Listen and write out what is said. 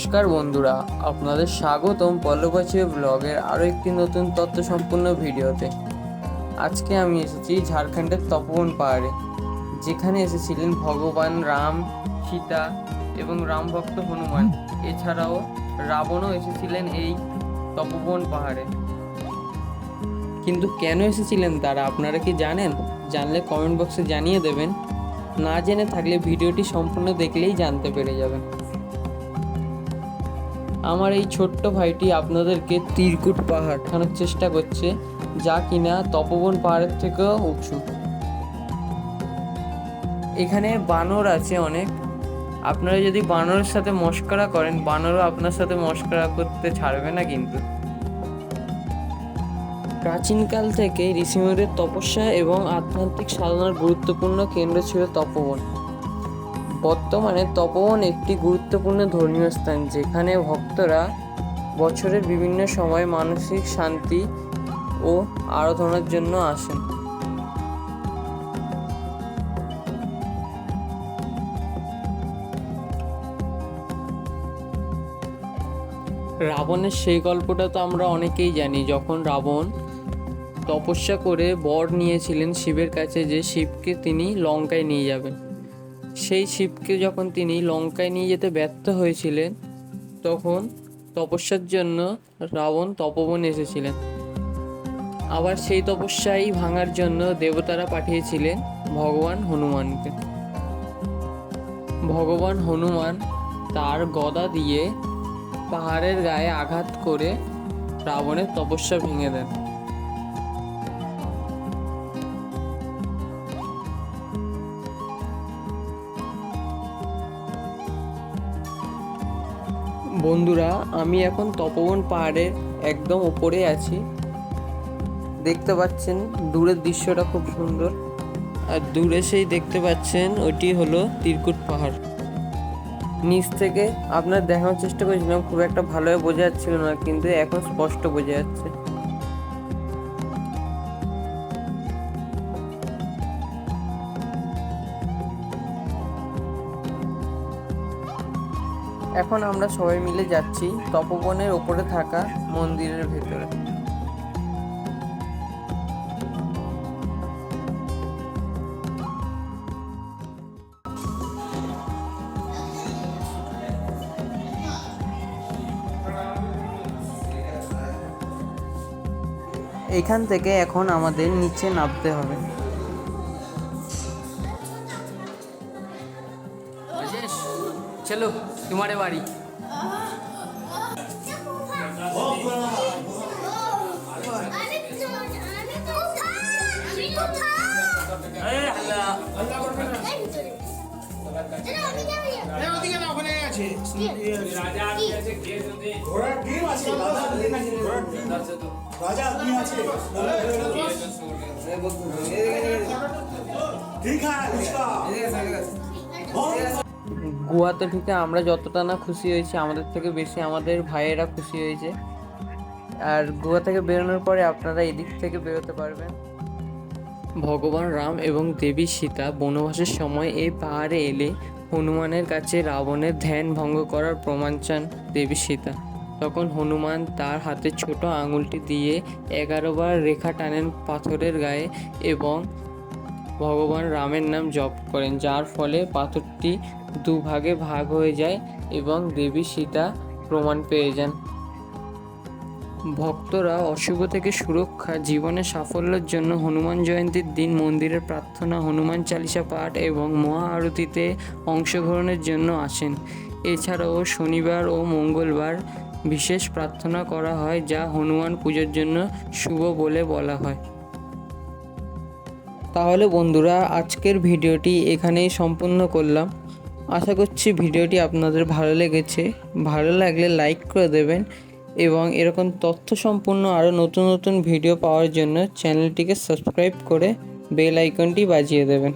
নমস্কার বন্ধুরা, আপনাদের স্বাগতম পল্লবাচী ব্লগের আরও একটি নতুন তথ্য সম্পূর্ণ ভিডিওতে। আজকে আমি এসেছি ঝাড়খণ্ডের তপোবন পাহাড়ে, যেখানে এসেছিলেন ভগবান রাম, সীতা এবং রামভক্ত হনুমান। এছাড়াও রাবণও এসেছিলেন এই তপোবন পাহাড়ে। কিন্তু কেন এসেছিলেন তারা আপনারা কি জানেন? জানলে কমেন্ট বক্সে জানিয়ে দেবেন। না জেনে থাকলে ভিডিওটি সম্পূর্ণ দেখলেই জানতে পেরে যাবেন। আমার এই ছোট্ট ভাইটি আপনাদেরকে ত্রিকুট পাহাড় দেখানোর চেষ্টা করছে, যা কিনা তপোবন পাহাড়ের থেকেও উঁচু। এখানে বানর আছে অনেক। আপনারা যদি বানরের সাথে মশকরা করেন, বানরও আপনার সাথে মশকরা করতে ছাড়বে না। কিন্তু প্রাচীনকাল থেকে ঋষিমুনিদের তপস্যা এবং আধ্যাত্মিক সাধনার গুরুত্বপূর্ণ কেন্দ্র ছিল তপোবন। বর্তমানে তপোবন একটি গুরুত্বপূর্ণ ধর্মীয় স্থান, যেখানে ভক্তরা বছরের বিভিন্ন সময় মানসিক শান্তি ও আরাধনার জন্য আসেন। রাবণের সেই গল্পটা তো আমরা অনেকেই জানি, যখন রাবণ তপস্যা করে বর নিয়েছিলেন শিবের কাছে যে শিবকে তিনি লঙ্কায় নিয়ে যাবেন। সেই শিবকে যখন তিনি লঙ্কায় নিয়ে যেতে ব্যর্থ হয়েছিলেন, তখন তপস্যার জন্য রাবণ তপোবন এসেছিলেন। আবার সেই তপস্যাই ভাঙার জন্য দেবতারা পাঠিয়েছিলেন ভগবান হনুমানকে। ভগবান হনুমান তার গদা দিয়ে পাহাড়ের গায়ে আঘাত করে রাবণের তপস্যা ভেঙে দেন। বন্ধুরা, আমি এখন তপোবন পাহাড়ের একদম উপরে আছি। দেখতে পাচ্ছেন দূরের দৃশ্যটা খুব সুন্দর, আর দূরে সেই দেখতে পাচ্ছেন ওটি হলো ত্রিকুট পাহাড়। নিচ থেকে আপনার দেখানোর চেষ্টা করেছিলাম, খুব একটা ভালোভাবে বোঝা যাচ্ছিল না, কিন্তু এখন স্পষ্ট বোঝা যাচ্ছে। এখন আমরা সবাই মিলে যাচ্ছি তপোবনের ওপরে থাকা মন্দিরের ভেতরে। এখান থেকে এখন আমাদের নিচে নামতে হবে। চলো তোমারে বাড়ি। গোয়াতে ঢুকে আমরা যতটা না খুশি হয়েছি, আমাদের থেকে বেশি আমাদের ভাইয়েরা খুশি হয়েছে। আর গোয়া থেকে বেরোনোর পরে আপনারা এদিক থেকে বেরোতে পারবেন। ভগবান রাম এবং দেবী সীতা বনবাসের সময় এই পাহাড়ে এলে হনুমানের কাছে রাবণের ধ্যান ভঙ্গ করার প্রমাণ চান দেবী সীতা। তখন হনুমান তার হাতে ছোট আঙুলটি দিয়ে 11 বার রেখা টানেন পাথরের গায়ে এবং ভগবান রামের নাম জপ করেন, যার ফলে পাথরটি দুভাগে ভাগ হয়ে যায় এবং দেবী সীতা প্রমাণ পেয়ে যান। ভক্তরা অশুভ থেকে সুরক্ষা, জীবনের সাফল্যের জন্য হনুমান জয়ন্তীর দিন মন্দিরের প্রার্থনা, হনুমান চালিসা পাঠ এবং মহা আরতিতে অংশগ্রহণের জন্য আসেন। এছাড়াও শনিবার ও মঙ্গলবার বিশেষ প্রার্থনা করা হয়, যা হনুমান পুজোর জন্য শুভ বলে বলা হয়। তাহলে বন্ধুরা, আজকের ভিডিওটি এখানেই সম্পূর্ণ করলাম। আশা করছি ভিডিওটি আপনাদের ভালো লেগেছে। ভালো লাগলে লাইক করে দেবেন এবং এরকম তথ্য সম্পূর্ণ আরও নতুন নতুন ভিডিও পাওয়ার জন্য চ্যানেলটিকে সাবস্ক্রাইব করে বেল আইকনটি বাজিয়ে দেবেন।